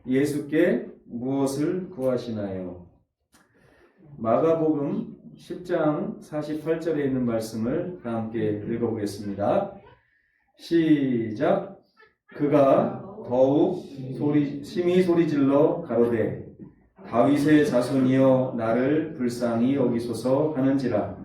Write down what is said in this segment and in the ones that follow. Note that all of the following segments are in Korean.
예수께 무엇을 구하시나요? 마가복음 10장 48절에 있는 말씀을 다 함께 읽어보겠습니다. 시작. 그가 더욱 심히 소리질러 가로되 다윗의 자손이여 나를 불쌍히 여기소서 하는지라.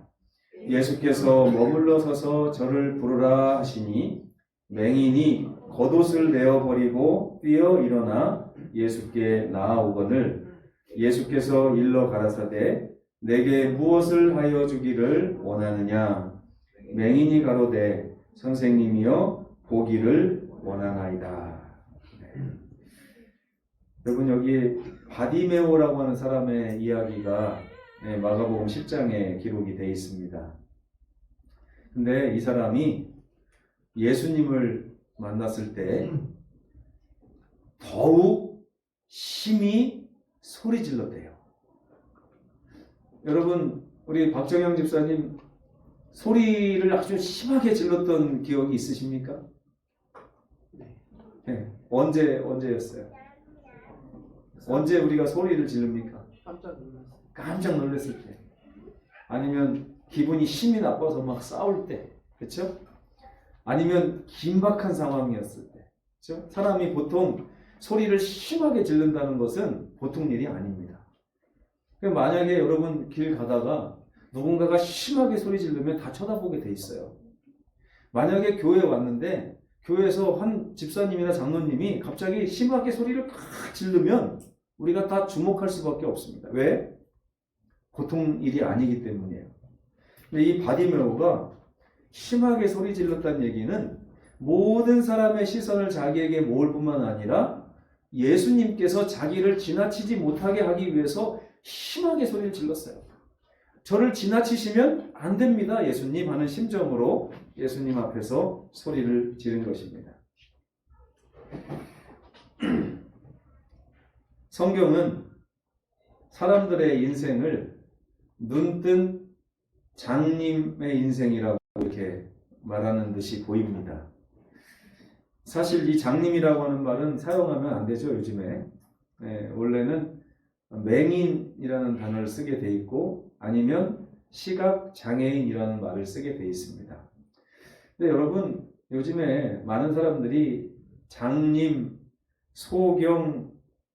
예수께서 머물러 서서 저를 부르라 하시니 맹인이 겉옷을 내어버리고 뛰어 일어나 예수께 나아오거늘 예수께서 일러 가라사대 내게 무엇을 하여 주기를 원하느냐. 맹인이 가로되 선생님이여 보기를 원하나이다. 여러분, 여기 바디메오라고 하는 사람의 이야기가 마가복음 10장에 기록이 되어 있습니다. 근데 이 사람이 예수님을 만났을 때 더욱 심히 소리 질렀대요. 여러분, 우리 박정영 집사님 소리를 아주 심하게 질렀던 기억이 있으십니까? 네. 언제였어요? 언제 우리가 소리를 지릅니까? 깜짝 놀랐을 때. 아니면 기분이 심히 나빠서 막 싸울 때. 그렇죠? 아니면 긴박한 상황이었을 때. 그렇죠? 사람이 보통 소리를 심하게 지른다는 것은 보통 일이 아닙니다. 만약에 여러분 길 가다가 누군가가 심하게 소리 지르면 다 쳐다보게 돼 있어요. 만약에 교회에 왔는데 교회에서 한 집사님이나 장로님이 갑자기 심하게 소리를 팍 지르면 우리가 다 주목할 수밖에 없습니다. 왜? 보통 일이 아니기 때문이에요. 근데 이 바디메오가 심하게 소리 질렀다는 얘기는 모든 사람의 시선을 자기에게 모을 뿐만 아니라 예수님께서 자기를 지나치지 못하게 하기 위해서 심하게 소리를 질렀어요. 저를 지나치시면 안 됩니다, 예수님 하는 심정으로 예수님 앞에서 소리를 지른 것입니다. 성경은 사람들의 인생을 눈뜬 장님의 인생이라고 이렇게 말하는 듯이 보입니다. 사실 이 장님이라고 하는 말은 사용하면 안 되죠, 요즘에. 원래는 맹인이라는 단어를 쓰게 돼 있고 아니면 시각장애인이라는 말을 쓰게 돼 있습니다. 근데 여러분, 요즘에 많은 사람들이 장님, 소경,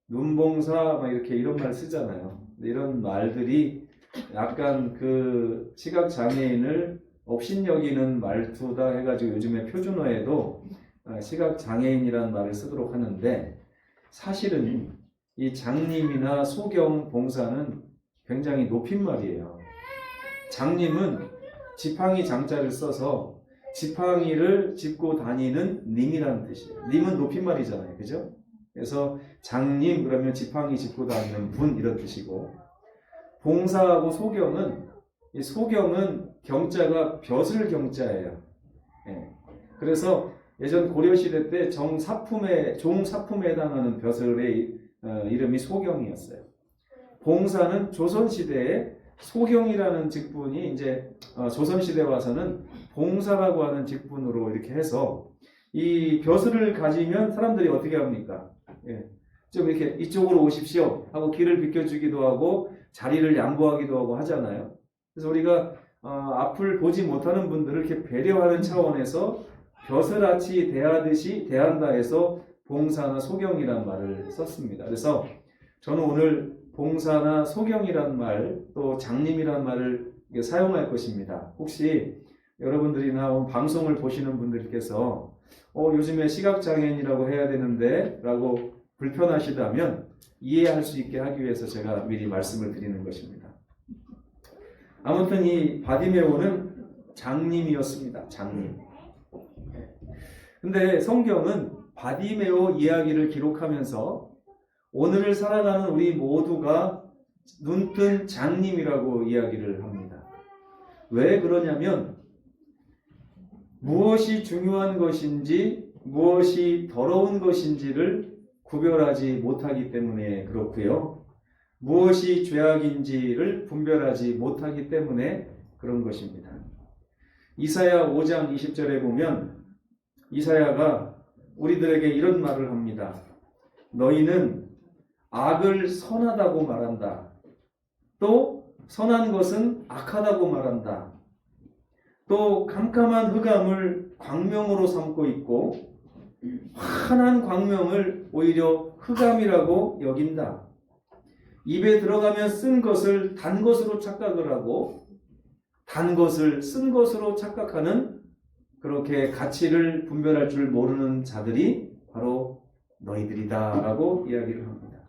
눈봉사 이렇게 이런 말 쓰잖아요. 이런 말들이 약간 그 시각장애인을 업신여기는 말투다 해가지고 요즘에 표준어에도 시각장애인이라는 말을 쓰도록 하는데, 사실은 이 장님이나 소경, 봉사는 굉장히 높임말이에요. 장님은 지팡이 장자를 써서 지팡이를 짚고 다니는 님이라는 뜻이에요. 님은 높임말이잖아요. 그죠? 그래서 장님 그러면 지팡이 짚고 다니는 분 이런 뜻이고, 봉사하고 소경은, 이 소경은 경자가 벼슬 경자예요. 그래서 예전 고려시대 때 종사품에 해당하는 벼슬의 이름이 소경이었어요. 봉사는 조선시대에 소경이라는 직분이 이제 조선시대 와서는 봉사라고 하는 직분으로 이렇게 해서 이 벼슬을 가지면 사람들이 어떻게 합니까? 좀 이렇게 이쪽으로 오십시오 하고 길을 비켜주기도 하고 자리를 양보하기도 하고 하잖아요. 그래서 우리가 앞을 보지 못하는 분들을 이렇게 배려하는 차원에서 벼슬아치 대하듯이 대한다 해서 봉사나 소경이란 말을 썼습니다. 그래서 저는 오늘 봉사나 소경이란 말, 또 장님이란 말을 사용할 것입니다. 혹시 여러분들이나 방송을 보시는 분들께서 요즘에 시각장애인이라고 해야 되는데 라고 불편하시다면 이해할 수 있게 하기 위해서 제가 미리 말씀을 드리는 것입니다. 아무튼 이 바디메오는 장님이었습니다. 장님. 근데 성경은 바디메오 이야기를 기록하면서 오늘을 살아가는 우리 모두가 눈뜬 장님이라고 이야기를 합니다. 왜 그러냐면 무엇이 중요한 것인지 무엇이 더러운 것인지를 구별하지 못하기 때문에 그렇고요. 무엇이 죄악인지를 분별하지 못하기 때문에 그런 것입니다. 이사야 5장 20절에 보면 이사야가 우리들에게 이런 말을 합니다. 너희는 악을 선하다고 말한다. 또 선한 것은 악하다고 말한다. 또 캄캄한 흑암을 광명으로 삼고 있고 환한 광명을 오히려 흑암이라고 여긴다. 입에 들어가면 쓴 것을 단 것으로 착각을 하고 단 것을 쓴 것으로 착각하는 그렇게 가치를 분별할 줄 모르는 자들이 바로 너희들이다 라고 이야기를 합니다.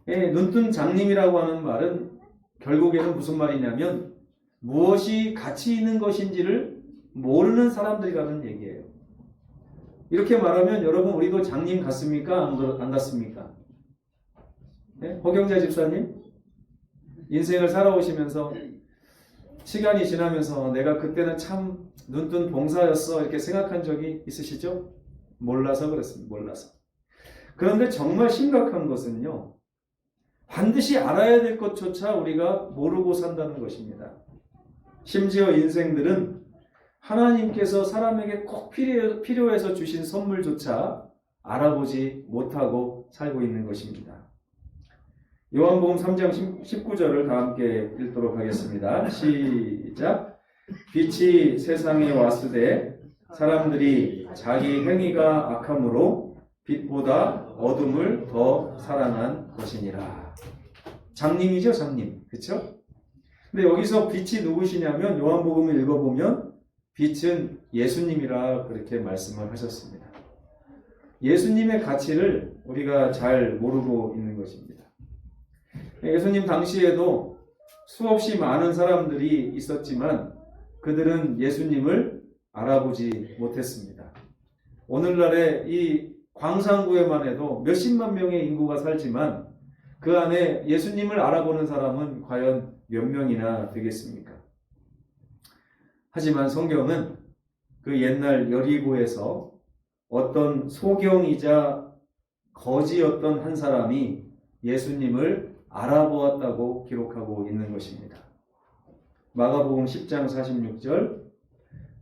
눈뜬 장님이라고 하는 말은 결국에는 무슨 말이냐면 무엇이 가치 있는 것인지를 모르는 사람들이라는 얘기예요. 이렇게 말하면 여러분 우리도 장님 같습니까? 안 같습니까? 네? 허경자 집사님 인생을 살아오시면서 시간이 지나면서 내가 그때는 참 눈뜬 봉사였어 이렇게 생각한 적이 있으시죠? 몰라서 그렇습니다. 몰라서. 그런데 정말 심각한 것은요. 반드시 알아야 될 것조차 우리가 모르고 산다는 것입니다. 심지어 인생들은 하나님께서 사람에게 꼭 필요해서 주신 선물조차 알아보지 못하고 살고 있는 것입니다. 요한복음 3장 19절을 다 함께 읽도록 하겠습니다. 시작. 빛이 세상에 왔으되 사람들이 자기 행위가 악함으로 빛보다 어둠을 더 사랑한 것이니라. 장님이죠, 장님. 그렇죠? 근데 여기서 빛이 누구시냐면 요한복음을 읽어보면 빛은 예수님이라 그렇게 말씀을 하셨습니다. 예수님의 가치를 우리가 잘 모르고 있는 것입니다. 예수님 당시에도 수없이 많은 사람들이 있었지만 그들은 예수님을 알아보지 못했습니다. 오늘날의 이 광산구에만 해도 몇십만 명의 인구가 살지만 그 안에 예수님을 알아보는 사람은 과연 몇 명이나 되겠습니까? 하지만 성경은 그 옛날 여리고에서 어떤 소경이자 거지였던 한 사람이 예수님을 알아보았다고 기록하고 있는 것입니다. 마가복음 10장 46절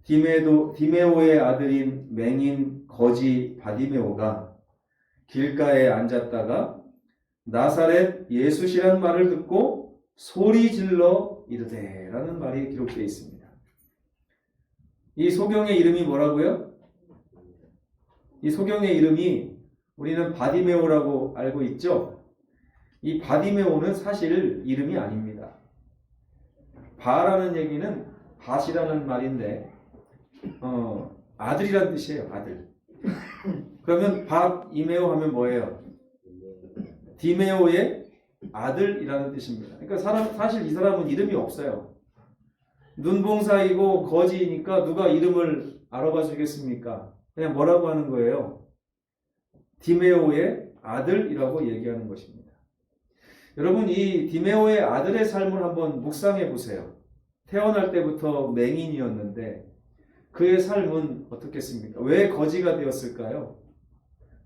디메오의 아들인 맹인 거지 바디메오가 길가에 앉았다가 나사렛 예수시란 말을 듣고 소리 질러 이르되 라는 말이 기록되어 있습니다. 이 소경의 이름이 뭐라고요? 이 소경의 이름이 우리는 바디메오라고 알고 있죠? 이 바디메오는 사실 이름이 아닙니다. 바라는 얘기는 밭이라는 말인데 아들이라는 뜻이에요. 아들. 그러면 밭이메오 하면 뭐예요? 디메오의 아들이라는 뜻입니다. 그러니까 사실 이 사람은 이름이 없어요. 눈봉사이고 거지이니까 누가 이름을 알아봐 주겠습니까? 그냥 뭐라고 하는 거예요? 디메오의 아들이라고 얘기하는 것입니다. 여러분 이 디메오의 아들의 삶을 한번 묵상해 보세요. 태어날 때부터 맹인이었는데 그의 삶은 어떻겠습니까? 왜 거지가 되었을까요?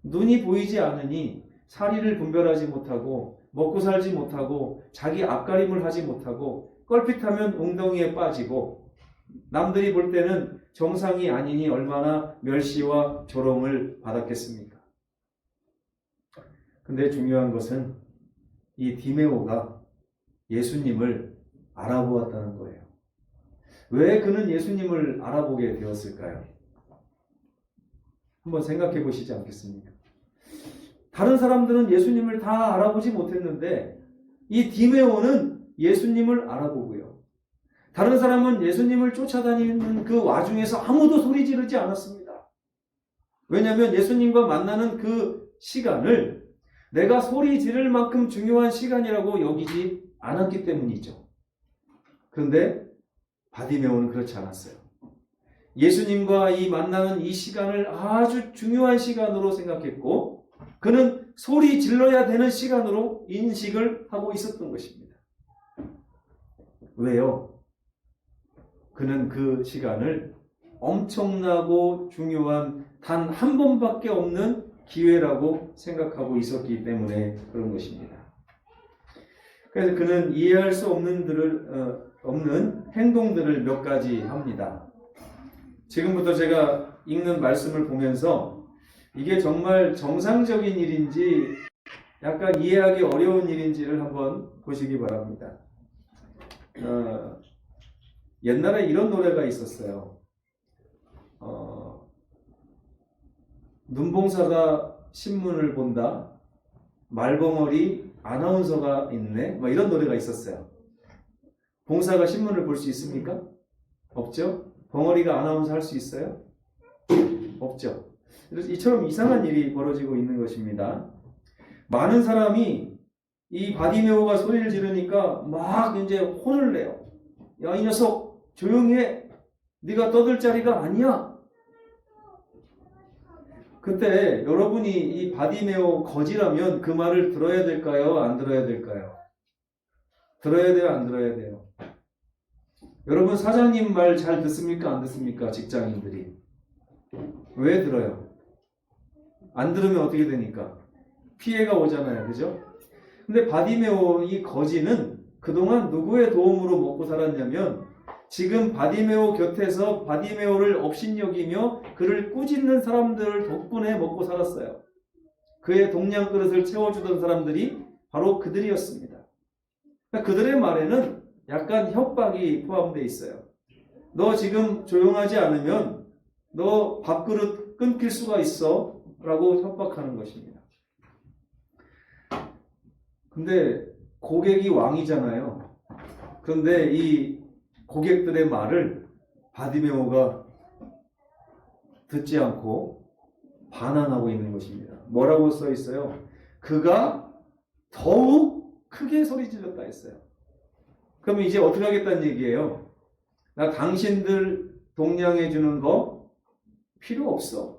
눈이 보이지 않으니 사리를 분별하지 못하고 먹고 살지 못하고 자기 앞가림을 하지 못하고 껄핏하면 웅덩이에 빠지고 남들이 볼 때는 정상이 아니니 얼마나 멸시와 조롱을 받았겠습니까? 근데 중요한 것은 이 디메오가 예수님을 알아보았다는 거예요. 왜 그는 예수님을 알아보게 되었을까요? 한번 생각해 보시지 않겠습니까? 다른 사람들은 예수님을 다 알아보지 못했는데 이 디메오는 예수님을 알아보고요. 다른 사람은 예수님을 쫓아다니는 그 와중에서 아무도 소리 지르지 않았습니다. 왜냐하면 예수님과 만나는 그 시간을 내가 소리 지를 만큼 중요한 시간이라고 여기지 않았기 때문이죠. 그런데 바디메오는 그렇지 않았어요. 예수님과 이 만나는 이 시간을 아주 중요한 시간으로 생각했고 그는 소리 질러야 되는 시간으로 인식을 하고 있었던 것입니다. 왜요? 그는 그 시간을 엄청나고 중요한 단 한 번밖에 없는 기회라고 생각하고 있었기 때문에 그런 것입니다. 그래서 그는 이해할 수 없는 행동들을 몇 가지 합니다. 지금부터 제가 읽는 말씀을 보면서 이게 정말 정상적인 일인지 약간 이해하기 어려운 일인지를 한번 보시기 바랍니다. 옛날에 이런 노래가 있었어요. 눈봉사가 신문을 본다. 말벙어리 아나운서가 있네. 뭐 이런 노래가 있었어요. 봉사가 신문을 볼 수 있습니까? 없죠? 벙어리가 아나운서 할 수 있어요? 없죠. 그래서 이처럼 이상한 일이 벌어지고 있는 것입니다. 많은 사람이 이 바디메오가 소리를 지르니까 막 이제 혼을 내요. 야, 이 녀석 조용히 해. 네가 떠들 자리가 아니야. 그때 여러분이 이 바디메오 거지라면 그 말을 들어야 될까요? 안 들어야 될까요? 들어야 돼요? 안 들어야 돼요? 여러분 사장님 말 잘 듣습니까? 안 듣습니까? 직장인들이. 왜 들어요? 안 들으면 어떻게 되니까? 피해가 오잖아요. 그죠? 근데 바디메오 이 거지는 그동안 누구의 도움으로 먹고 살았냐면 지금 바디메오 곁에서 바디메오를 업신여기며 그를 꾸짖는 사람들 덕분에 먹고 살았어요. 그의 동량 그릇을 채워주던 사람들이 바로 그들이었습니다. 그러니까 그들의 말에는 약간 협박이 포함되어 있어요. 너 지금 조용하지 않으면 너 밥그릇 끊길 수가 있어 라고 협박하는 것입니다. 근데 고객이 왕이잖아요. 그런데 이 고객들의 말을 바디메오가 듣지 않고 반항하고 있는 것입니다. 뭐라고 써 있어요? 그가 더욱 크게 소리 질렀다 했어요. 그러면 이제 어떻게 하겠다는 얘기예요? 나 당신들 동냥해 주는 거 필요 없어.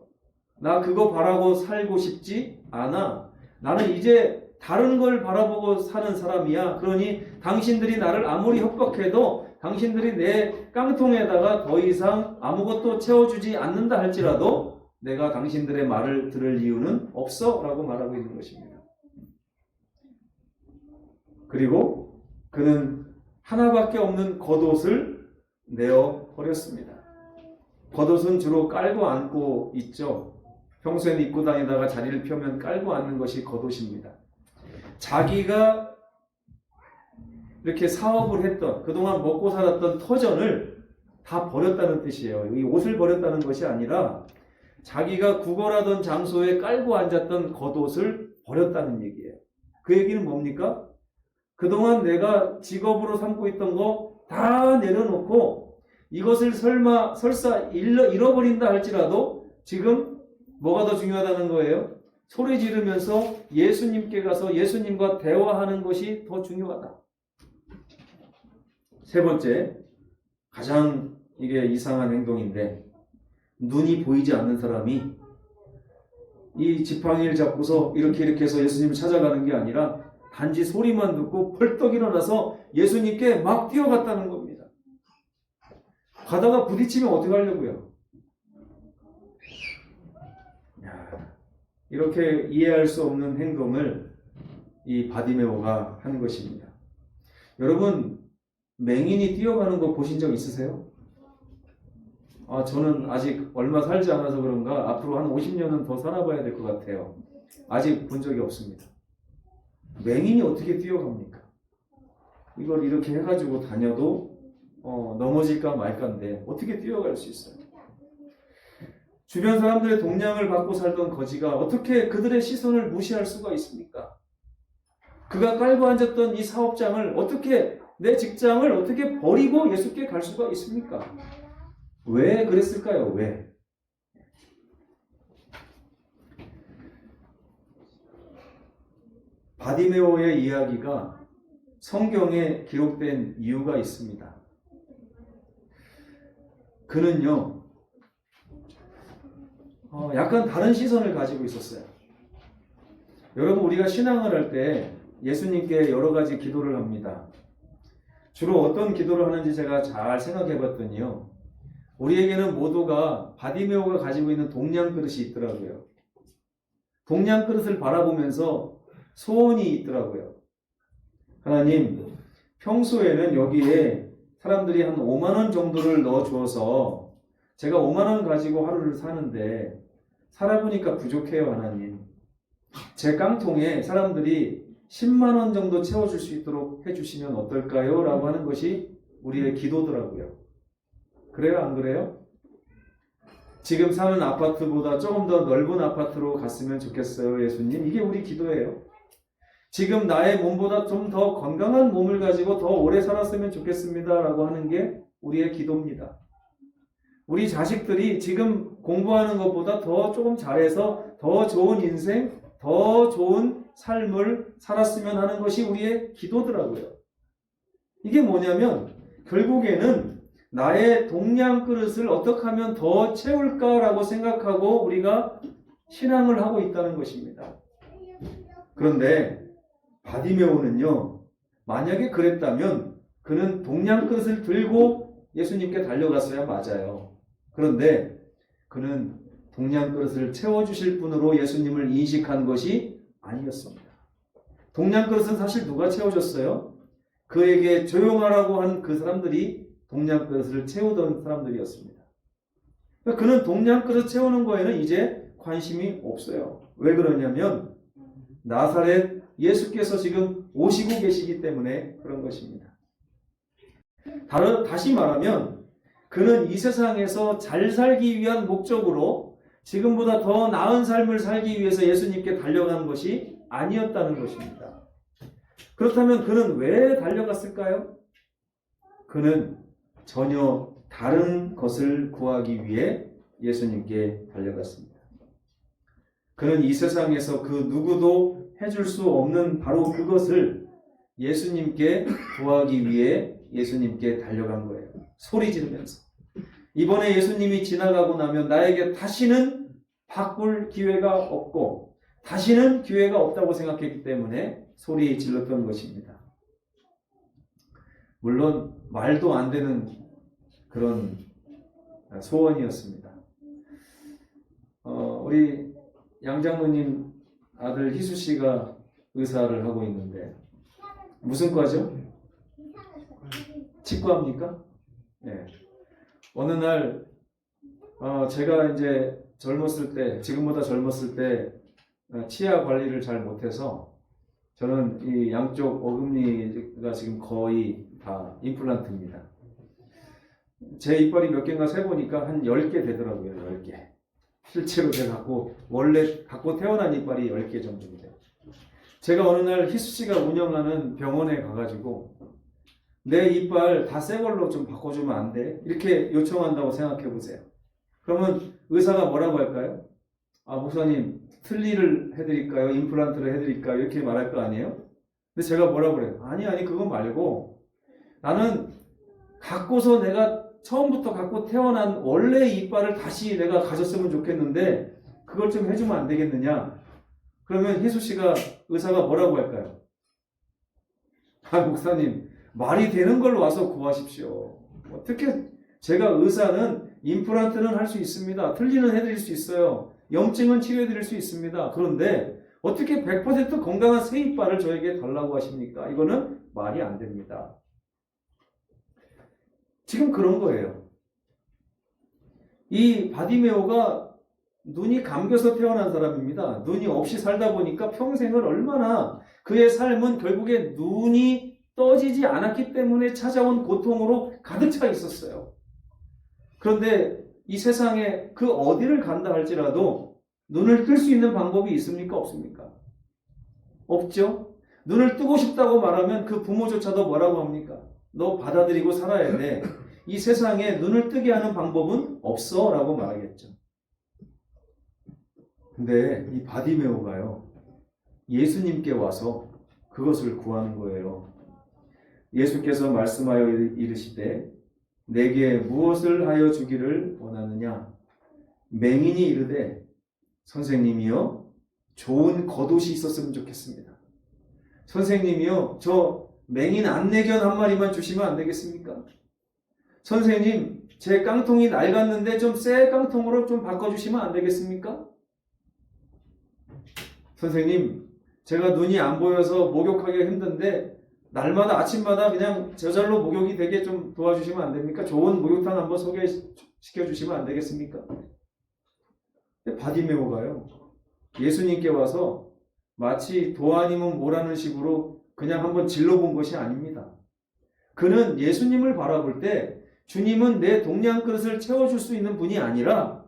나 그거 바라고 살고 싶지 않아. 나는 이제 다른 걸 바라보고 사는 사람이야. 그러니 당신들이 나를 아무리 협박해도 당신들이 내 깡통에다가 더 이상 아무것도 채워주지 않는다 할지라도 내가 당신들의 말을 들을 이유는 없어 라고 말하고 있는 것입니다. 그리고 그는 하나밖에 없는 겉옷을 내어 버렸습니다. 겉옷은 주로 깔고 앉고 있죠. 평소에는 입고 다니다가 자리를 펴면 깔고 앉는 것이 겉옷입니다. 자기가 이렇게 사업을 했던 그동안 먹고 살았던 터전을 다 버렸다는 뜻이에요. 이 옷을 버렸다는 것이 아니라 자기가 구걸하던 장소에 깔고 앉았던 겉옷을 버렸다는 얘기예요. 그 얘기는 뭡니까? 그동안 내가 직업으로 삼고 있던 거 다 내려놓고 이것을 설사 잃어버린다 할지라도 지금 뭐가 더 중요하다는 거예요? 소리 지르면서 예수님께 가서 예수님과 대화하는 것이 더 중요하다. 세 번째, 가장 이게 이상한 행동인데 눈이 보이지 않는 사람이 이 지팡이를 잡고서 이렇게 해서 예수님을 찾아가는 게 아니라 단지 소리만 듣고 벌떡 일어나서 예수님께 막 뛰어갔다는 겁니다. 가다가 부딪히면 어떻게 하려고요? 이렇게 이해할 수 없는 행동을 이 바디메오가 한 것입니다. 여러분, 맹인이 뛰어가는 거 보신 적 있으세요? 저는 아직 얼마 살지 않아서 그런가 앞으로 한 50년은 더 살아봐야 될 것 같아요. 아직 본 적이 없습니다. 맹인이 어떻게 뛰어갑니까? 이걸 이렇게 해가지고 다녀도 넘어질까 말까인데 어떻게 뛰어갈 수 있어요? 주변 사람들의 동냥을 받고 살던 거지가 어떻게 그들의 시선을 무시할 수가 있습니까? 그가 깔고 앉았던 이 사업장을 어떻게, 내 직장을 어떻게 버리고 예수께 갈 수가 있습니까? 왜 그랬을까요? 왜? 바디메오의 이야기가 성경에 기록된 이유가 있습니다. 그는요, 약간 다른 시선을 가지고 있었어요. 여러분, 우리가 신앙을 할 때 예수님께 여러 가지 기도를 합니다. 주로 어떤 기도를 하는지 제가 잘 생각해 봤더니요, 우리에게는 모두가 바디메오가 가지고 있는 동냥 그릇이 있더라고요. 동냥 그릇을 바라보면서 소원이 있더라고요. 하나님, 평소에는 여기에 사람들이 한 5만 원 정도를 넣어주어서 제가 5만 원 가지고 하루를 사는데 살아보니까 부족해요, 하나님. 제 깡통에 사람들이 10만 원 정도 채워줄 수 있도록 해주시면 어떨까요? 라고 하는 것이 우리의 기도더라고요. 그래요? 안 그래요? 지금 사는 아파트보다 조금 더 넓은 아파트로 갔으면 좋겠어요, 예수님. 이게 우리 기도예요. 지금 나의 몸보다 좀 더 건강한 몸을 가지고 더 오래 살았으면 좋겠습니다. 라고 하는 게 우리의 기도입니다. 우리 자식들이 지금 공부하는 것보다 더 조금 잘해서 더 좋은 인생, 더 좋은 삶을 살았으면 하는 것이 우리의 기도더라고요. 이게 뭐냐면 결국에는 나의 동량 그릇을 어떻게 하면 더 채울까라고 생각하고 우리가 신앙을 하고 있다는 것입니다. 그런데 바디메오는요, 만약에 그랬다면 그는 동량 그릇을 들고 예수님께 달려갔어야 맞아요. 그런데 그는 동량 그릇을 채워주실 분으로 예수님을 인식한 것이 아니었습니다. 동량 그릇은 사실 누가 채워줬어요? 그에게 조용하라고 한 그 사람들이 동량 그릇을 채우던 사람들이었습니다. 그러니까 그는 동량 그릇 채우는 거에는 이제 관심이 없어요. 왜 그러냐면 나사렛 예수께서 지금 오시고 계시기 때문에 그런 것입니다. 다시 말하면 그는 이 세상에서 잘 살기 위한 목적으로 지금보다 더 나은 삶을 살기 위해서 예수님께 달려간 것이 아니었다는 것입니다. 그렇다면 그는 왜 달려갔을까요? 그는 전혀 다른 것을 구하기 위해 예수님께 달려갔습니다. 그는 이 세상에서 그 누구도 해줄 수 없는 바로 그것을 예수님께 구하기 위해 예수님께 달려간 거예요. 소리 지르면서. 이번에 예수님이 지나가고 나면 나에게 다시는 바꿀 기회가 없고 다시는 기회가 없다고 생각했기 때문에 소리 질렀던 것입니다. 물론 말도 안 되는 그런 소원이었습니다. 우리 양장로님 아들 희수 씨가 의사를 하고 있는데 무슨 과죠? 치과입니까? 네. 어느 날 제가 이제 젊었을 때, 지금보다 젊었을 때 치아 관리를 잘 못해서 저는 이 양쪽 어금니가 지금 거의 다 임플란트입니다. 제 이빨이 몇 개인가 세보니까 한 10개 되더라고요. 10개. 실제로 제가 원래 갖고 태어난 이빨이 10개 정도인데 제가 어느 날 희수 씨가 운영하는 병원에 가가지고 내 이빨 다 새 걸로 좀 바꿔주면 안 돼? 이렇게 요청한다고 생각해 보세요. 그러면 의사가 뭐라고 할까요? 목사님 틀니를 해드릴까요? 임플란트를 해드릴까요? 이렇게 말할 거 아니에요? 근데 제가 뭐라고 그래요? 아니 그거 말고 나는 갖고서 내가 처음부터 갖고 태어난 원래 이빨을 다시 내가 가졌으면 좋겠는데 그걸 좀 해주면 안 되겠느냐? 그러면 희수 씨가 의사가 뭐라고 할까요? 목사님 말이 되는 걸 와서 구하십시오. 어떻게 제가 의사는 임플란트는 할 수 있습니다. 틀니는 해드릴 수 있어요. 염증은 치료해드릴 수 있습니다. 그런데 어떻게 100% 건강한 새 이빨을 저에게 달라고 하십니까? 이거는 말이 안 됩니다. 지금 그런 거예요. 이 바디메오가 눈이 감겨서 태어난 사람입니다. 눈이 없이 살다 보니까 평생을 얼마나 그의 삶은 결국에 눈이 떠지지 않았기 때문에 찾아온 고통으로 가득 차 있었어요. 그런데 이 세상에 그 어디를 간다 할지라도 눈을 뜰 수 있는 방법이 있습니까? 없습니까? 없죠? 눈을 뜨고 싶다고 말하면 그 부모조차도 뭐라고 합니까? 너 받아들이고 살아야 돼. 이 세상에 눈을 뜨게 하는 방법은 없어 라고 말하겠죠. 근데 이 바디메오가요, 예수님께 와서 그것을 구하는 거예요. 예수께서 말씀하여 이르시되 내게 무엇을 하여 주기를 원하느냐? 맹인이 이르되 선생님이여 좋은 겉옷이 있었으면 좋겠습니다. 선생님이요 저 맹인 안내견 한 마리만 주시면 안 되겠습니까? 선생님 제 깡통이 낡았는데 좀 새 깡통으로 좀 바꿔주시면 안 되겠습니까? 선생님 제가 눈이 안 보여서 목욕하기가 힘든데 날마다 아침마다 그냥 저절로 목욕이 되게 좀 도와주시면 안 됩니까? 좋은 목욕탕 한번 소개시켜 주시면 안 되겠습니까? 근데 바디메오가요, 예수님께 와서 마치 도아니면 뭐라는 식으로 그냥 한번 질러본 것이 아닙니다. 그는 예수님을 바라볼 때 주님은 내 동량 그릇을 채워줄 수 있는 분이 아니라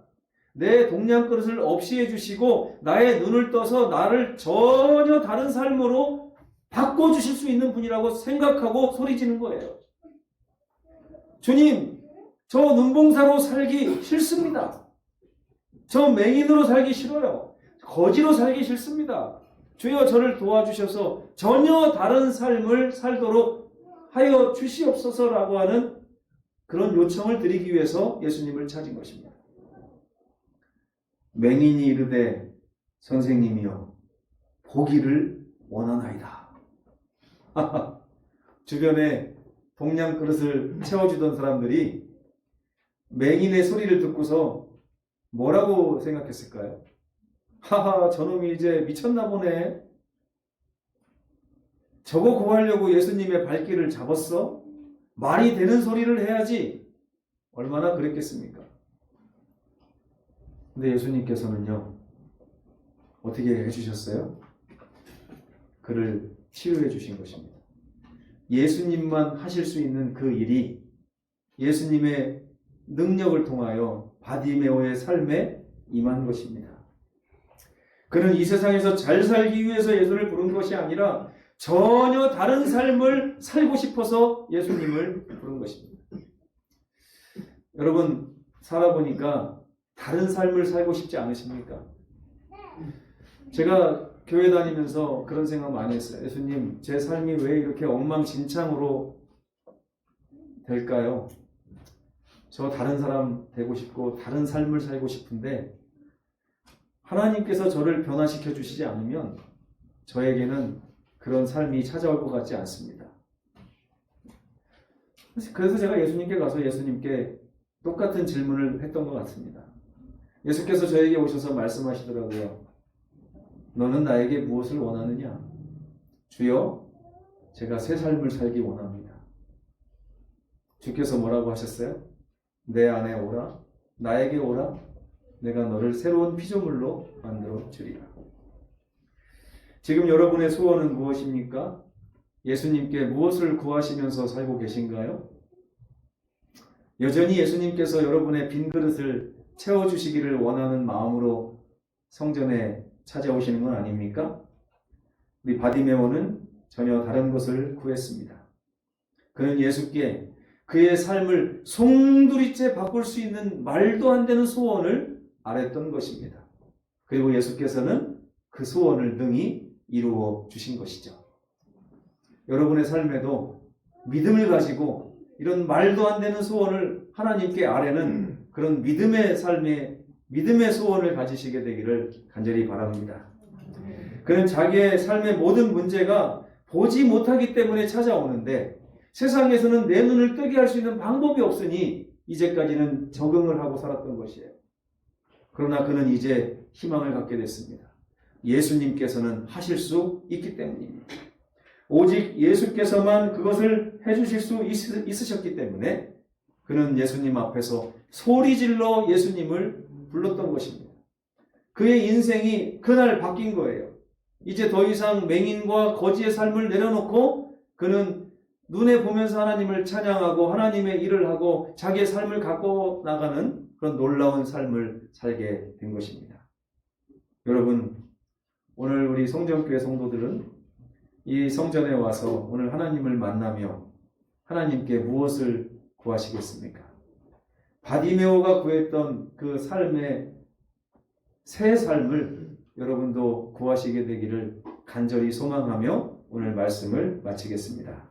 내 동량 그릇을 없이 해주시고 나의 눈을 떠서 나를 전혀 다른 삶으로 바꿔주실 수 있는 분이라고 생각하고 소리지는 거예요. 주님, 저 눈봉사로 살기 싫습니다. 저 맹인으로 살기 싫어요. 거지로 살기 싫습니다. 주여 저를 도와주셔서 전혀 다른 삶을 살도록 하여 주시옵소서라고 하는 그런 요청을 드리기 위해서 예수님을 찾은 것입니다. 맹인이 이르되 선생님이여 보기를 원하나이다. 주변에 동량 그릇을 채워주던 사람들이 맹인의 소리를 듣고서 뭐라고 생각했을까요? 하하, 저놈이 이제 미쳤나 보네. 저거 구하려고 예수님의 발길을 잡았어? 말이 되는 소리를 해야지. 얼마나 그랬겠습니까? 근데 예수님께서는요, 어떻게 해주셨어요? 그를 치유해 주신 것입니다. 예수님만 하실 수 있는 그 일이 예수님의 능력을 통하여 바디메오의 삶에 임한 것입니다. 그는 이 세상에서 잘 살기 위해서 예수를 부른 것이 아니라 전혀 다른 삶을 살고 싶어서 예수님을 부른 것입니다. 여러분, 살아보니까 다른 삶을 살고 싶지 않으십니까? 제가 교회 다니면서 그런 생각 많이 했어요. 예수님, 제 삶이 왜 이렇게 엉망진창으로 될까요? 저 다른 사람 되고 싶고 다른 삶을 살고 싶은데 하나님께서 저를 변화시켜 주시지 않으면 저에게는 그런 삶이 찾아올 것 같지 않습니다. 그래서 제가 예수님께 가서 예수님께 똑같은 질문을 했던 것 같습니다. 예수께서 저에게 오셔서 말씀하시더라고요. 너는 나에게 무엇을 원하느냐? 주여, 제가 새 삶을 살기 원합니다. 주께서 뭐라고 하셨어요? 내 안에 오라, 나에게 오라, 내가 너를 새로운 피조물로 만들어 주리라. 지금 여러분의 소원은 무엇입니까? 예수님께 무엇을 구하시면서 살고 계신가요? 여전히 예수님께서 여러분의 빈 그릇을 채워주시기를 원하는 마음으로 성전에 찾아오시는 건 아닙니까? 우리 바디메오는 전혀 다른 것을 구했습니다. 그는 예수께 그의 삶을 송두리째 바꿀 수 있는 말도 안 되는 소원을 아랬던 것입니다. 그리고 예수께서는 그 소원을 능히 이루어 주신 것이죠. 여러분의 삶에도 믿음을 가지고 이런 말도 안 되는 소원을 하나님께 아뢰는 그런 믿음의 삶에 믿음의 소원을 가지시게 되기를 간절히 바랍니다. 그는 자기의 삶의 모든 문제가 보지 못하기 때문에 찾아오는데 세상에서는 내 눈을 뜨게 할 수 있는 방법이 없으니 이제까지는 적응을 하고 살았던 것이에요. 그러나 그는 이제 희망을 갖게 됐습니다. 예수님께서는 하실 수 있기 때문입니다. 오직 예수께서만 그것을 해주실 수 있으셨기 때문에 그는 예수님 앞에서 소리질러 예수님을 불렀던 것입니다. 그의 인생이 그날 바뀐 거예요. 이제 더 이상 맹인과 거지의 삶을 내려놓고 그는 눈에 보면서 하나님을 찬양하고 하나님의 일을 하고 자기의 삶을 갖고 나가는 그런 놀라운 삶을 살게 된 것입니다. 여러분, 오늘 우리 성전교회 성도들은 이 성전에 와서 오늘 하나님을 만나며 하나님께 무엇을 구하시겠습니까? 바디메오가 구했던 그 삶의 새 삶을 여러분도 구하시게 되기를 간절히 소망하며 오늘 말씀을 마치겠습니다.